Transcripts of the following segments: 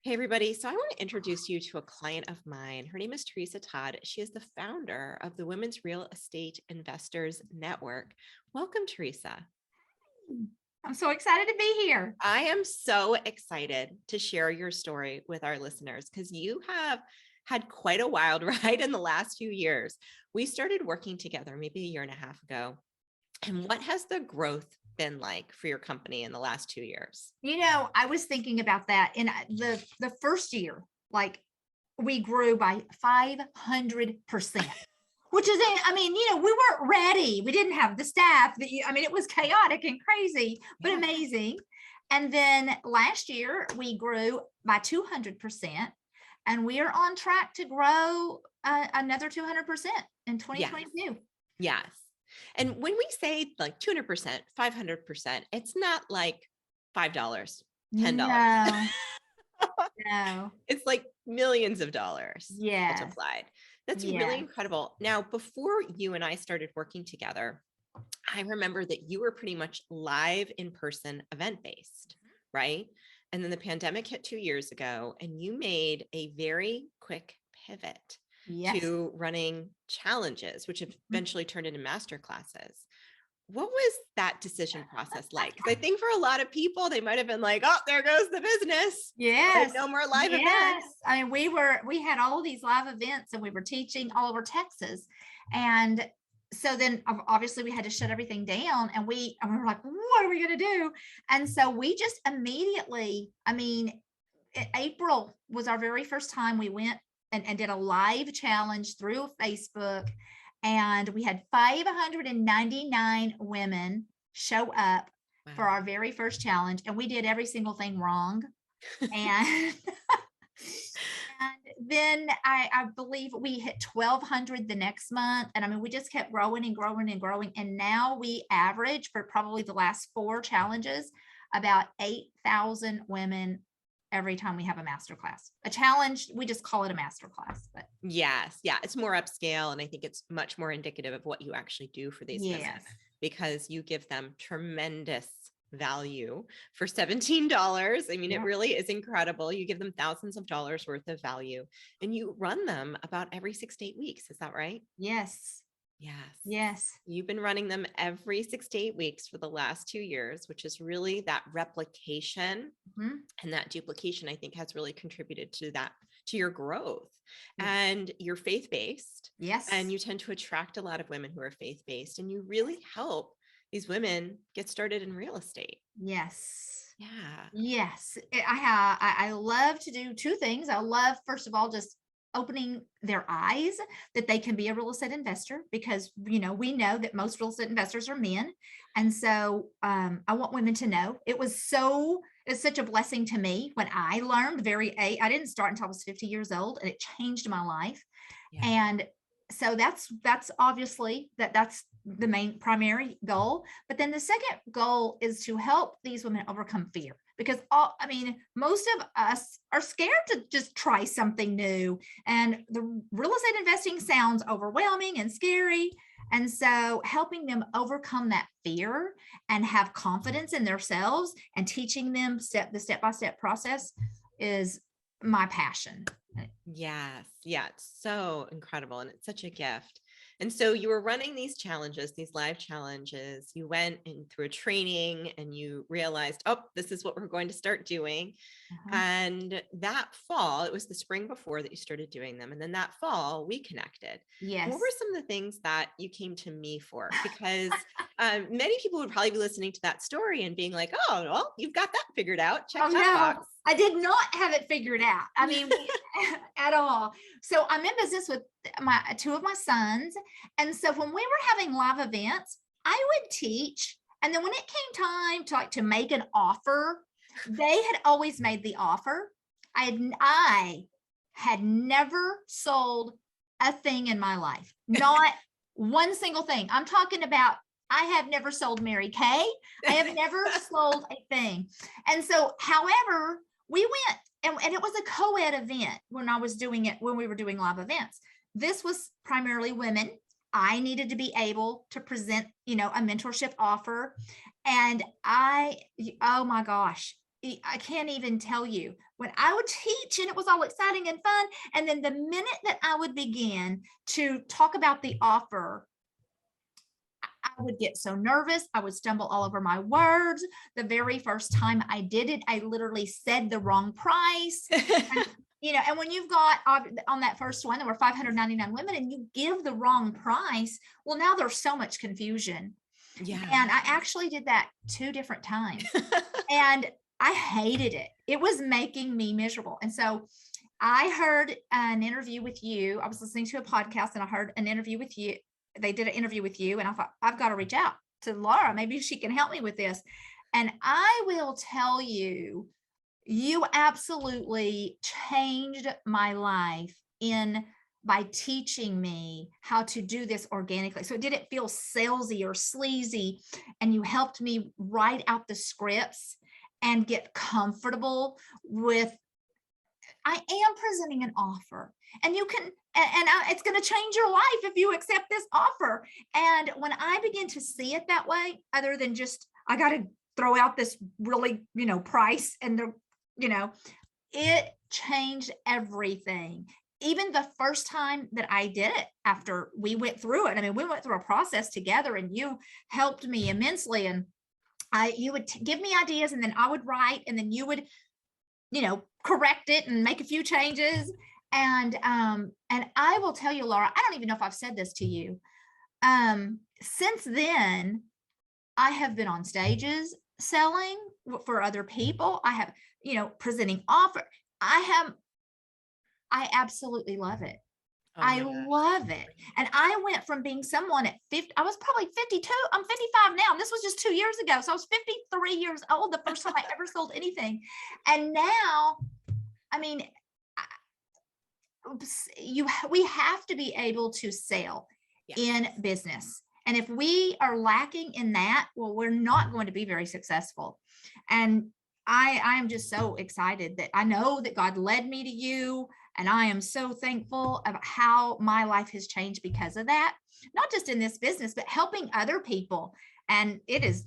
Hey, everybody. So I want to introduce you to a client of mine. Her name is Tresa Todd. She is the founder of the Women's Real Estate Investors Network. Welcome, Teresa. I'm so excited to be here. I am so excited to share your story with our listeners because you have had quite a wild ride in the last few years. We started working together maybe a year and a half ago. And what has the growth been like for your company in the last 2 years? I was thinking about that in the first year, like we grew by 500%, which is, we weren't ready. We didn't have the staff it was chaotic and crazy, but Yeah. amazing. And then last year we grew by 200%, and we are on track to grow another 200% in Yes. 2022. Yes. And when we say like 200%, 500%, it's not like $5, $10. No, no. It's like millions of dollars Yes. multiplied. That's really Yes. incredible. Now, before you and I started working together, I remember that you were pretty much live in person event based, right? And then the pandemic hit 2 years ago, and you made a very quick pivot Yes. to running challenges, which Mhm. eventually turned into master classes. What was that decision process like? Because I think for a lot of people, they might have been like, oh, there goes the business. Like Yes. no more live Yes. events. I mean, we had all of these live events and we were teaching all over Texas. And so then obviously we had to shut everything down, and we were like, what are we going to do? And so we just immediately, April was our very first time we went and did a live challenge through Facebook. And we had 599 women show up for Wow. our very first challenge, and we did every single thing wrong. And and then I believe we hit 1,200 the next month. And we just kept growing and growing and growing. And now we average for probably the last 4 challenges about 8,000 women every time we have a master class. A challenge, we just call it a master class. But Yes. Yeah. It's more upscale. And I think it's much more indicative of what you actually do for these women, yes, because you give them tremendous value for $17. I mean, it yeah, really is incredible. You give them thousands of dollars worth of value, and you run them about every 6 to 8 weeks. Is that right? yes, Yes. yes, You've been running them every 6 to 8 weeks for the last 2 years, which is really that replication mhm, and that duplication, I think, has really contributed to that, to your growth. yeah, And you're faith-based, and yes, you tend to attract a lot of women who are faith-based, and you really help these women get started in real estate. yes. Yeah. Yes, I love to do two things. I love, first of all, just opening their eyes that they can be a real estate investor, because we know that most real estate investors are men. And so I want women to know. It's such a blessing to me when I learned I didn't start until I was 50 years old, and it changed my life. Yeah. And so that's obviously that's the main primary goal. But then the second goal is to help these women overcome fear, because most of us are scared to just try something new, and the real estate investing sounds overwhelming and scary. And so helping them overcome that fear and have confidence in themselves, and teaching them the step-by-step process is my passion. Yes. Yeah. It's so incredible. And it's such a gift. And so you were running these challenges, these live challenges. You went in through a training and you realized, oh, this is what we're going to start doing. Uh-huh. And that fall, it was the spring before that you started doing them. And then that fall, we connected. And what were Yes. some of the things that you came to me for? Because many people would probably be listening to that story and being like, oh, well, you've got that figured out. Check Oh that no, box. I did not have it figured out. At all. So I'm in business with my two of my sons. And so when we were having live events, I would teach. And then when it came time to make an offer, they had always made the offer. I had never sold a thing in my life. Not one single thing. I'm talking about, I have never sold Mary Kay. I have never sold a thing. And so, however, we went and it was a co-ed event when we were doing live events. This was primarily women. I needed to be able to present, a mentorship offer. And oh my gosh, I can't even tell you when I would teach and it was all exciting and fun. And then the minute that I would begin to talk about the offer, I would get so nervous. I would stumble all over my words. The very first time I did it, I literally said the wrong price. And, and when you've got on that first one, there were 599 women and you give the wrong price, well, now there's so much confusion. Yeah. And I actually did that 2 different times and I hated it. It was making me miserable. And so I heard an interview with you. I was listening to a podcast and I heard an interview with you. They did an interview with you and I thought, I've got to reach out to Laura. Maybe she can help me with this. And I will tell you, you absolutely changed my life by teaching me how to do this organically. So it didn't feel salesy or sleazy. And you helped me write out the scripts and get comfortable with, I am presenting an offer and you can, it's going to change your life if you accept this offer. And when I begin to see it that way, other than just, I got to throw out this really, price and it changed everything. Even the first time that I did it after we went through it. I mean, we went through a process together and you helped me immensely. And you would give me ideas and then I would write and then you would, correct it and make a few changes. And I will tell you, Laura, I don't even know if I've said this to you. Since then, I have been on stages selling for other people. I have, presenting offer. I absolutely love it. Oh I my gosh. love it. And I went from being someone at 50, I was probably 52. I'm 55 now. This was just 2 years ago. So I was 53 years old the first time I ever sold anything. And now, I mean, we have to be able to sell in business. And if we are lacking in that, well, we're not going to be very successful. And I am just so excited that I know that God led me to you. And I am so thankful about how my life has changed because of that, not just in this business, but helping other people. And it is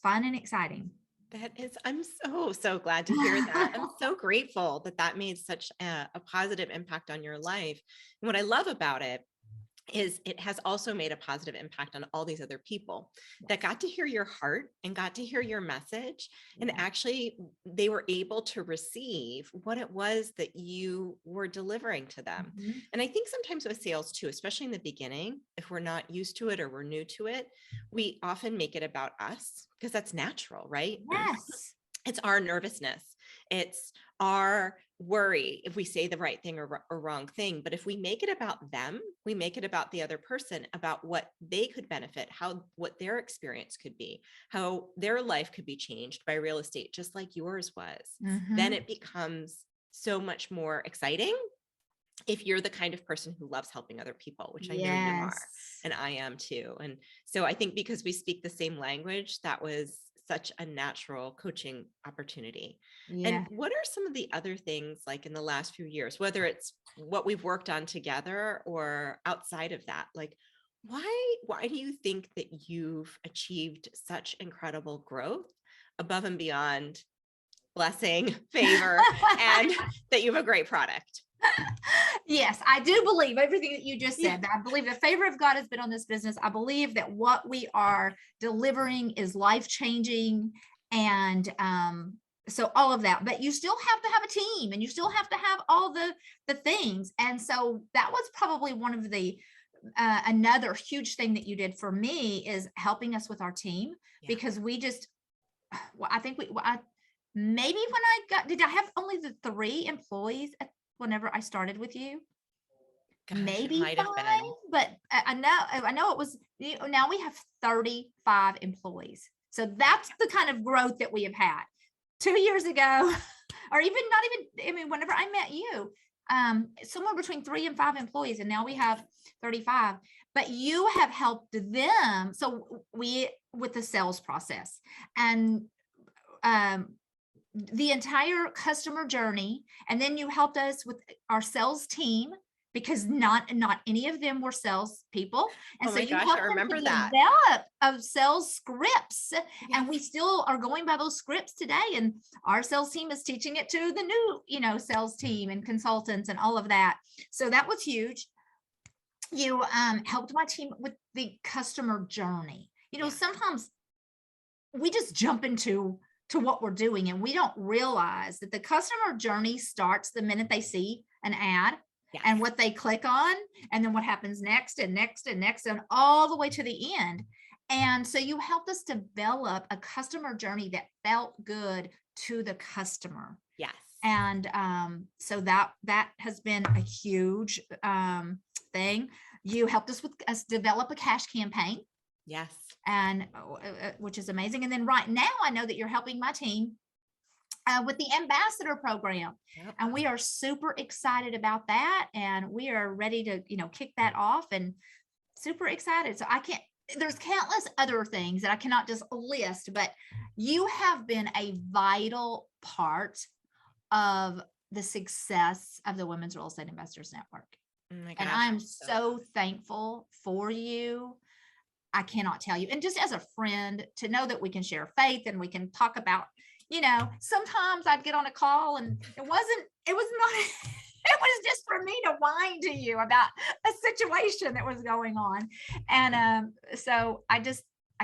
fun and exciting. I'm so glad to hear that. I'm so grateful that made such a positive impact on your life. And what I love about it is it has also made a positive impact on all these other people that got to hear your heart and got to hear your message. And actually they were able to receive what it was that you were delivering to them. Mm-hmm. And I think sometimes with sales too, especially in the beginning, if we're not used to it or we're new to it, we often make it about us because that's natural, right? Yes. It's our nervousness. It's our worry if we say the right thing or wrong thing. But if we make it about them, we make it about the other person, about what they could benefit, what their experience could be, how their life could be changed by real estate, just like yours was. Mm-hmm. Then it becomes so much more exciting if you're the kind of person who loves helping other people, which I know you are, and I am too. And so I think because we speak the same language, that was such a natural coaching opportunity. Yeah. And what are some of the other things like in the last few years, whether it's what we've worked on together or outside of that, like why do you think that you've achieved such incredible growth above and beyond blessing, favor, and that you have a great product? Yes, I do believe everything that you just said. I believe the favor of God has been on this business. I believe that what we are delivering is life-changing. And so all of that, but you still have to have a team and you still have to have all the things. And so that was probably one of the another huge thing that you did for me is helping us with our team, because we just, well, I think maybe when did I have only the 3 employees whenever I started with you? Gosh, maybe 5, been. But I know it was, now we have 35 employees. So that's the kind of growth that we have had 2 years ago, or even not even, I mean, whenever I met you, somewhere between 3 and 5 employees, and now we have 35. But you have helped them. So with the sales process and the entire customer journey. And then you helped us with our sales team, because not any of them were sales people. And Oh so my you gosh, I help them to remember that. develop of sales scripts. Yes. And we still are going by those scripts today. And our sales team is teaching it to the new, sales team and consultants and all of that. So that was huge. You helped my team with the customer journey. Yeah. Sometimes we just jump into what we're doing and we don't realize that the customer journey starts the minute they see an ad Yes. and what they click on, and then what happens next and next and next and all the way to the end. And so you helped us develop a customer journey that felt good to the customer. Yes. And so that has been a huge thing. You helped us develop a cash campaign. Yes. And which is amazing. And then right now, I know that you're helping my team with the ambassador program. Yep. And we are super excited about that. And we are ready to, kick that off, and super excited. So there's countless other things that I cannot just list, but you have been a vital part of the success of the Women's Real Estate Investors Network. Oh my gosh, and I'm so thankful for you. I cannot tell you. And just as a friend, to know that we can share faith and we can talk about, sometimes I'd get on a call and it was not, it was just for me to whine to you about a situation that was going on. And so I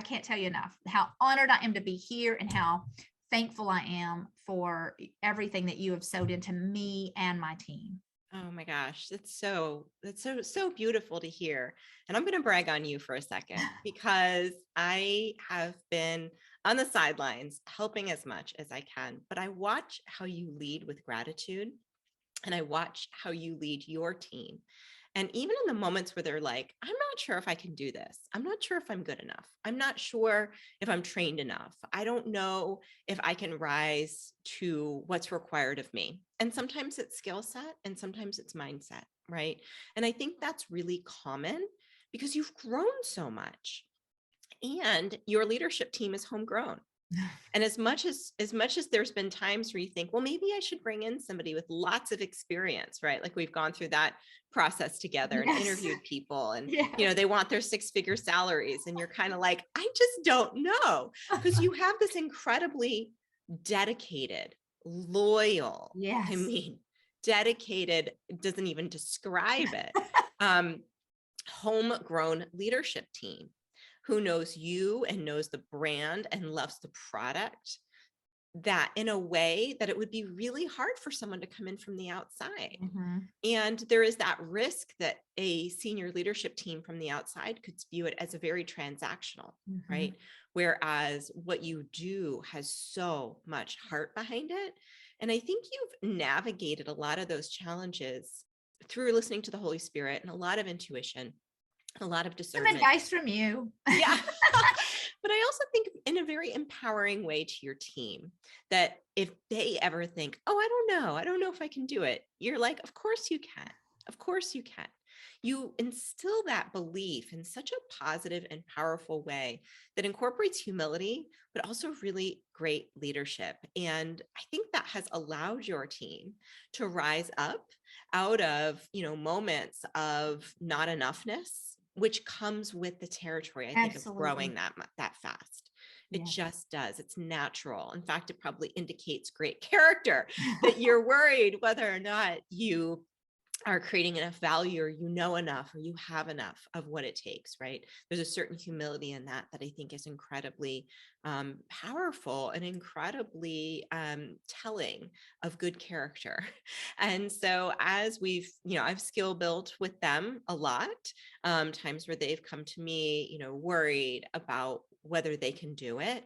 can't tell you enough how honored I am to be here and how thankful I am for everything that you have sowed into me and my team. Oh my gosh, that's so beautiful to hear. And I'm going to brag on you for a second, because I have been on the sidelines helping as much as I can, but I watch how you lead with gratitude, and I watch how you lead your team. And even in the moments where they're like, I'm not sure if I can do this. I'm not sure if I'm good enough. I'm not sure if I'm trained enough. I don't know if I can rise to what's required of me. And sometimes it's skill set and sometimes it's mindset, right? And I think that's really common because you've grown so much and your leadership team is homegrown. And as much as there's been times where you think, well, maybe I should bring in somebody with lots of experience, right? Like we've gone through that process together and interviewed people, and they want their 6-figure salaries, and you're kind of like, I just don't know, because you have this incredibly dedicated, loyal, I mean, dedicated doesn't even describe it, homegrown leadership team who knows you and knows the brand and loves the product, that in a way that it would be really hard for someone to come in from the outside. Mm-hmm. And there is that risk that a senior leadership team from the outside could view it as a very transactional, right? Whereas what you do has so much heart behind it. And I think you've navigated a lot of those challenges through listening to the Holy Spirit and a lot of intuition, a lot of discernment. Some advice from you. Yeah. But I also think in a very empowering way to your team, that if they ever think, oh, I don't know if I can do it, you're like, of course you can. Of course you can. You instill that belief in such a positive and powerful way that incorporates humility, but also really great leadership. And I think that has allowed your team to rise up out of, moments of not enoughness, which comes with the territory, I think, of growing that fast. It just does. It's natural. In fact, it probably indicates great character that you're worried whether or not you are creating enough value, or enough, or you have enough of what it takes, right? There's a certain humility in that I think is incredibly powerful and incredibly telling of good character. And so as I've skill built with them a lot, times where they've come to me, worried about whether they can do it,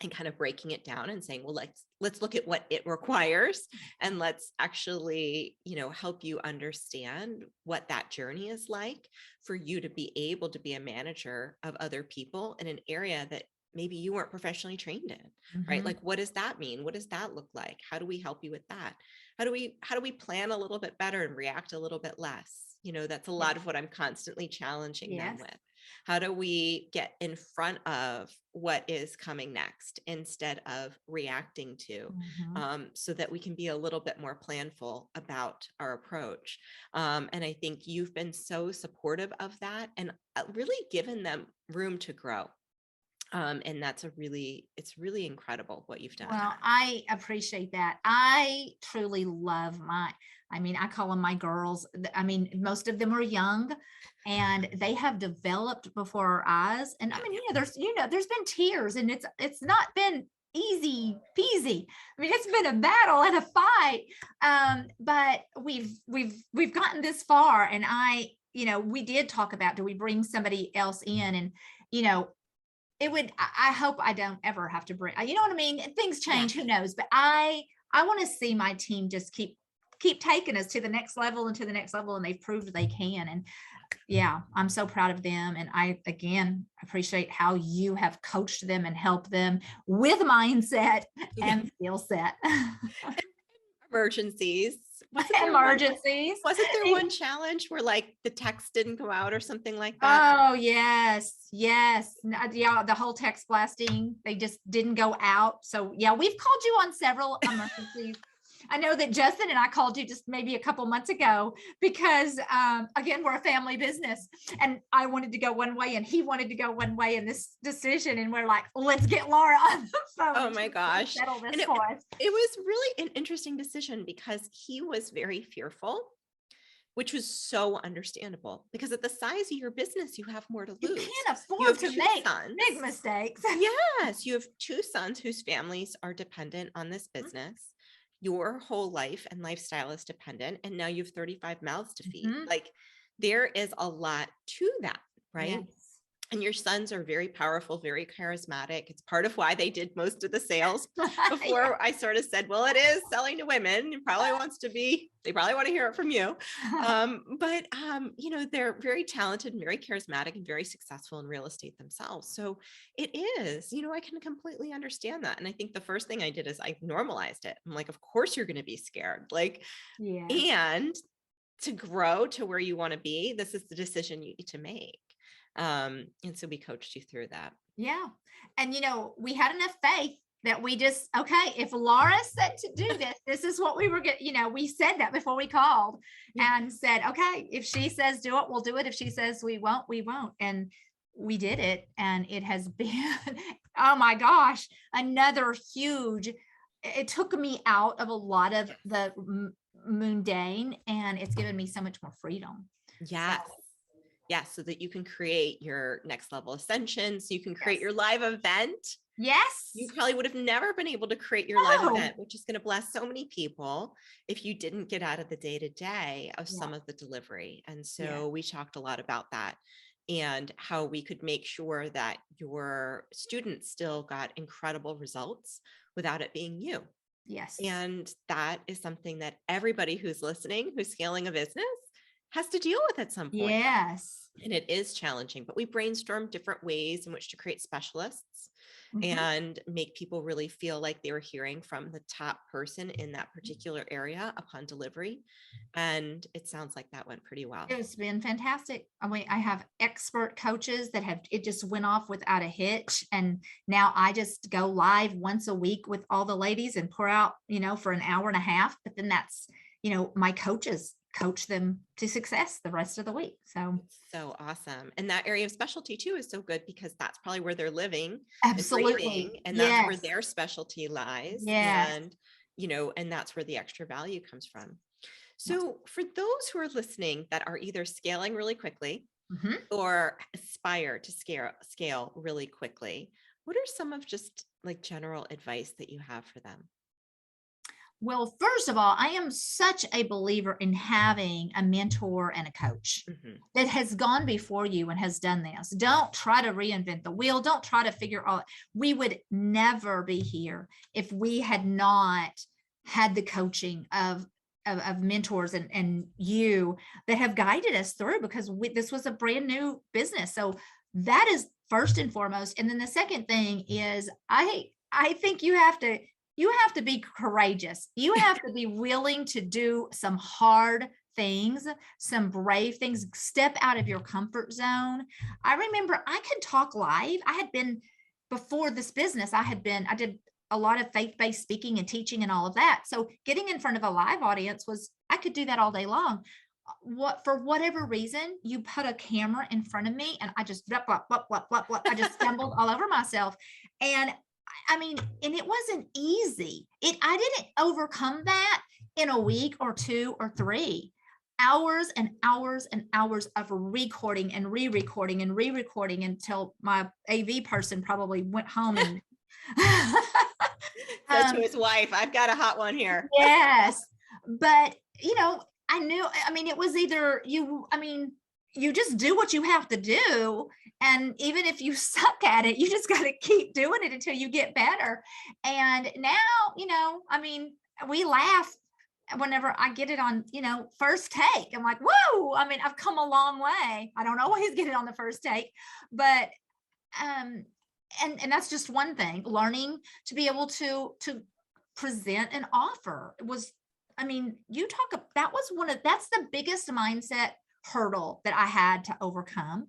and kind of breaking it down and saying, well, let's look at what it requires, and let's actually, help you understand what that journey is like for you to be able to be a manager of other people in an area that maybe you weren't professionally trained in, right? Like, what does that mean? What does that look like? How do we help you with that? How do we plan a little bit better and react a little bit less? That's a lot of what I'm constantly challenging them with. How do we get in front of what is coming next instead of reacting to, Mhm. so that we can be a little bit more planful about our approach? And I think you've been so supportive of that and really given them room to grow. And it's really incredible what you've done. Well, I appreciate that. I truly love I mean, I call them my girls. I mean, most of them are young and they have developed before our eyes. And I mean, there's been tears and it's not been easy peasy. I mean, it's been a battle and a fight. But we've gotten this far. And we did talk about, do we bring somebody else in? And, you know, I hope I don't ever have to bring, you know what I mean? And things Yeah. change, who knows? But I want to see my team just keep taking us to the next level and to the next level. And they've proved they can. And yeah, I'm so proud of them. And I, again, appreciate how you have coached them and helped them with mindset Yeah. and skill set. Emergencies. Emergencies. Wasn't there one challenge where like the text didn't go out or something like that? Oh, yes. Yes. Yeah, the whole text blasting, they just didn't go out. So yeah, we've called you on several emergencies. I know that Justin and I called you just maybe a couple months ago because again, we're a family business and I wanted to go one way and he wanted to go one way in this decision. And we're like, let's get Laura on the phone. Oh my gosh. Settle this And it for us. was really an interesting decision because he was very fearful, which was so understandable because at the size of your business, you have more to You lose. can't You afford have to two make sons. big mistakes. Yes, you have two sons whose families are dependent on this business. Your whole life and lifestyle is dependent, and now you have 35 mouths to feed. Mhm. Like there is a lot to that, right? Yes. And your sons are very powerful, very charismatic. It's part of why they did most of the sales Yeah. before I sort of said, well, it is selling to women. They probably want to hear it from you. But they're very talented and very charismatic and very successful in real estate themselves. So it is, I can completely understand that. And I think the first thing I did is I normalized it. I'm like, of course you're going to be scared. Like, Yes. and to grow to where you want to be, this is the decision you need to make. And so we coached you through that. Yeah. And we had enough faith that we just, okay, if Laura said to do this, this is what we were getting, we said that before we called and said, okay, if she says do it, we'll do it. If she says we won't, we won't. And we did it. And it has been, oh my gosh, another huge, it took me out of a lot of the mundane and it's given me so much more freedom. Yes. Yes. So that you can create your next level ascension. So you can create Yes. your live event. Yes. You probably would have never been able to create your live event, which is going to bless so many people if you didn't get out of the day-to-day of some of the delivery. And so we talked a lot about that and how we could make sure that your students still got incredible results without it being you. Yes. And that is something that everybody who's listening, who's scaling a business, has to deal with at some point. Yes. And it is challenging, but we brainstorm different ways in which to create specialists and make people really feel like they were hearing from the top person in that particular area upon delivery. And it sounds like that went pretty well. It's been fantastic. I have expert coaches that it just went off without a hitch. And now I just go live once a week with all the ladies and pour out, for an hour and a half. But then that's, my coaches coach them to success the rest of the week. So awesome. And that area of specialty too is so good because that's probably where they're living absolutely. and breathing, and that's where their specialty lies. Yes. And, and that's where the extra value comes from. So for those who are listening that are either scaling really quickly or aspire to scale really quickly, what are some of just like general advice that you have for them? Well, first of all, I am such a believer in having a mentor and a coach that has gone before you and has done this. Don't try to reinvent the wheel. Don't try to figure out. We would never be here if we had not had the coaching of mentors and you that have guided us through, because this was a brand new business. So that is first and foremost. And then the second thing is I think you have to be courageous. You have to be willing to do some hard things, some brave things, step out of your comfort zone. I remember I could talk live. I had been, before this business, I did a lot of faith-based speaking and teaching and all of that. So getting in front of a live audience I could do that all day long. For whatever reason, you put a camera in front of me and I just blah, blah, blah, blah, blah, blah. I just stumbled all over myself. And I mean, and it wasn't easy. I didn't overcome that in a week or 2 or 3. Hours and hours and hours of recording and re-recording and re-recording until my AV person probably went home and Said to his wife, I've got a hot one here. yes. But I knew, I mean, it was either you just do what you have to do. And even if you suck at it, you just got to keep doing it until you get better. And now, I mean, we laugh whenever I get it on, first take. I'm like, whoa, I mean, I've come a long way. I don't always get it on the first take, but, and that's just one thing, learning to be able to present an offer was, I mean, that's the biggest mindset hurdle that I had to overcome.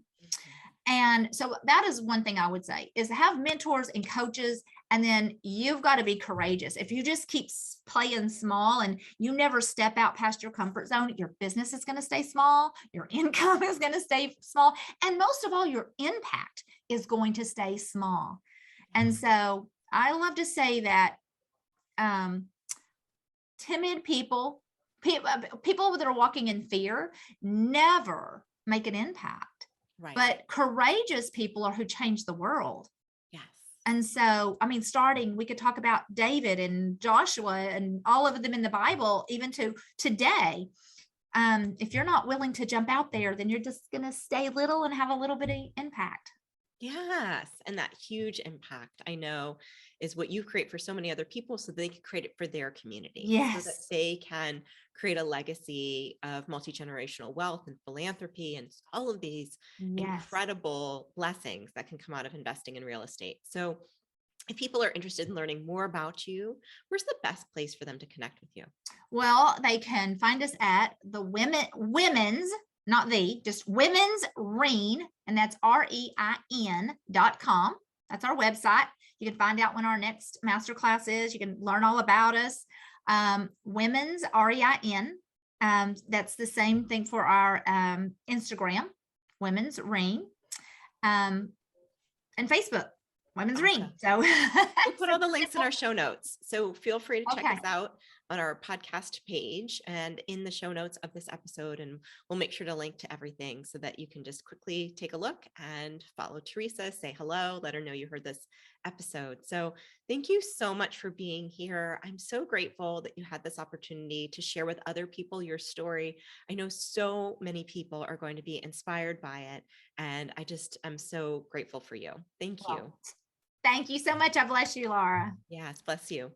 And so that is one thing I would say, is have mentors and coaches. And then you've got to be courageous. If you just keep playing small and you never step out past your comfort zone, your business is going to stay small, your income is going to stay small, and most of all, your impact is going to stay small. And so I love to say that timid people that are walking in fear never make an impact. Right. But courageous people are who change the world. Yes. And so, I mean, we could talk about David and Joshua and all of them in the Bible, even to today. If you're not willing to jump out there, then you're just going to stay little and have a little bit of impact. Yes. And that huge impact, I know, is what you create for so many other people so they can create it for their community. Yes. So that they can create a legacy of multi-generational wealth and philanthropy and all of these incredible blessings that can come out of investing in real estate. So if people are interested in learning more about you, where's the best place for them to connect with you? Well, they can find us at the women's, not just Women's REIN, and that's REIN.com. That's our website. You can find out when our next masterclass is. You can learn all about us. Women's REIN. That's the same thing for our Instagram, Women's REIN, and Facebook, Women's REIN. So we'll put all the links in our show notes. So feel free to check us out on our podcast page and in the show notes of this episode. And we'll make sure to link to everything so that you can just quickly take a look and follow Theresa, say hello, let her know you heard this episode. So thank you so much for being here. I'm so grateful that you had this opportunity to share with other people your story. I know so many people are going to be inspired by it. And I'm so grateful for you. Thank you. Thank you so much. I bless you, Laura. Yes, bless you.